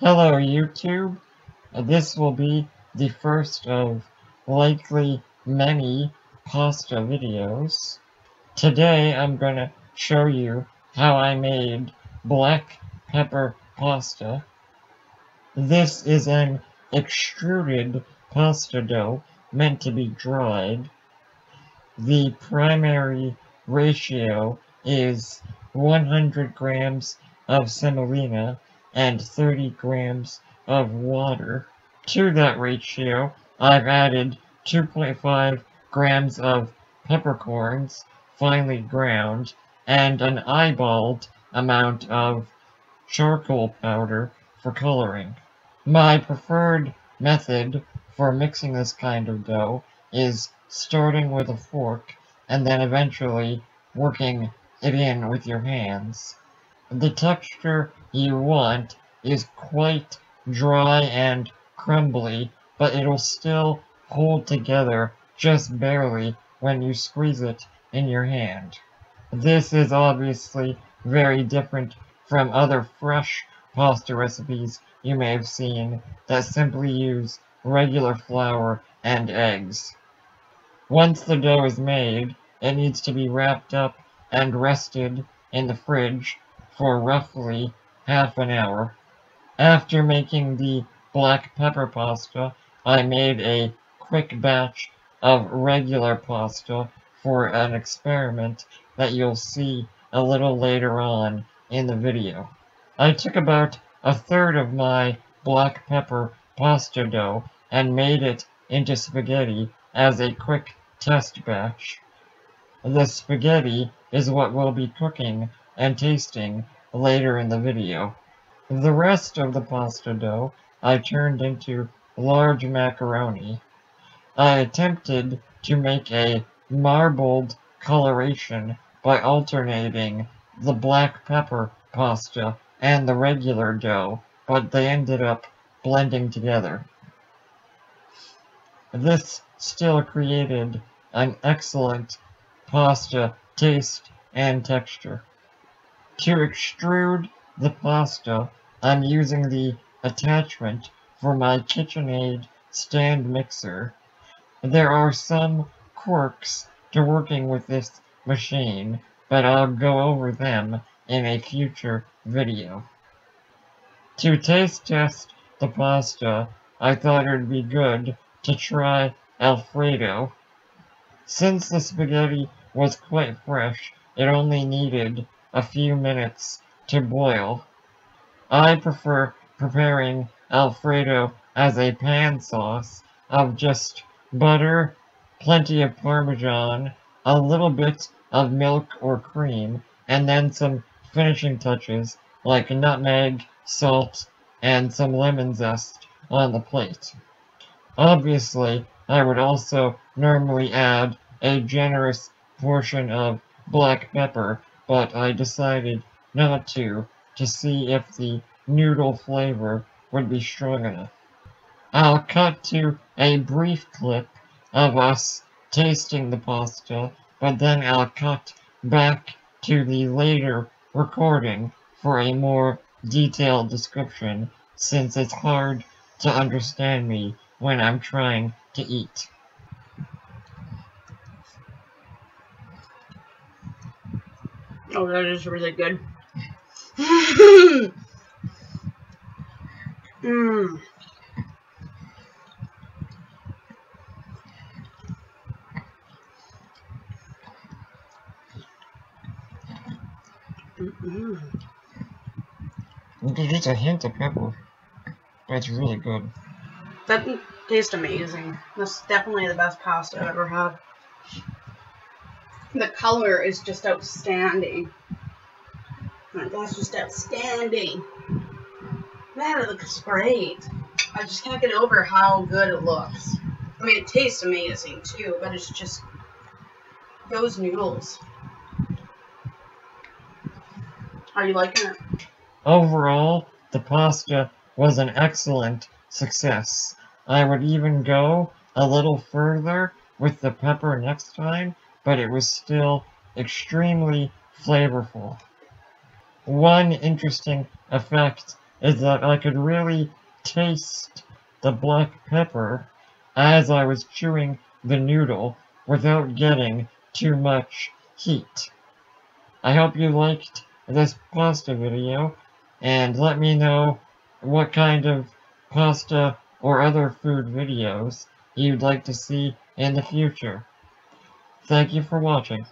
Hello YouTube, this will be the first of likely many pasta videos. Today I'm gonna show you how I made black pepper pasta. This is an extruded pasta dough meant to be dried. The primary ratio is 100 grams of semolina and 30 grams of water. To that ratio, I've added 2.5 grams of peppercorns, finely ground, and an eyeballed amount of charcoal powder for coloring. My preferred method for mixing this kind of dough is starting with a fork and then eventually working it in with your hands. The texture you want is quite dry and crumbly, but it'll still hold together just barely when you squeeze it in your hand. This is obviously very different from other fresh pasta recipes you may have seen that simply use regular flour and eggs. Once the dough is made, it needs to be wrapped up and rested in the fridge for roughly half an hour. After making the black pepper pasta, I made a quick batch of regular pasta for an experiment that you'll see a little later on in the video. I took about a third of my black pepper pasta dough and made it into spaghetti as a quick test batch. The spaghetti is what we'll be cooking and tasting later in the video. The rest of the pasta dough I turned into large macaroni. I attempted to make a marbled coloration by alternating the black pepper pasta and the regular dough, but they ended up blending together. This still created an excellent pasta taste and texture. To extrude the pasta, I'm using the attachment for my KitchenAid stand mixer. There are some quirks to working with this machine, but I'll go over them in a future video. To taste test the pasta, I thought it would be good to try Alfredo. Since the spaghetti was quite fresh, it only needed a few minutes to boil. I prefer preparing Alfredo as a pan sauce of just butter, plenty of Parmesan, a little bit of milk or cream, and then some finishing touches like nutmeg, salt, and some lemon zest on the plate. Obviously, I would also normally add a generous portion of black pepper, but I decided not to see if the noodle flavor would be strong enough. I'll cut to a brief clip of us tasting the pasta, but then I'll cut back to the later recording for a more detailed description, since it's hard to understand me when I'm trying to eat. Oh, that is really good. Mmm. There's just a hint of pepper, but it's really good. That tastes amazing. That's definitely the best pasta I've ever had. The color is just outstanding. That's just outstanding. Man, it looks great. I just can't get over how good it looks. I mean, it tastes amazing too, but it's just those noodles. Are you liking it? Overall, the pasta was an excellent success. I would even go a little further with the pepper next time, but it was still extremely flavorful. One interesting effect is that I could really taste the black pepper as I was chewing the noodle without getting too much heat. I hope you liked this pasta video, and let me know what kind of pasta or other food videos you'd like to see in the future. Thank you for watching.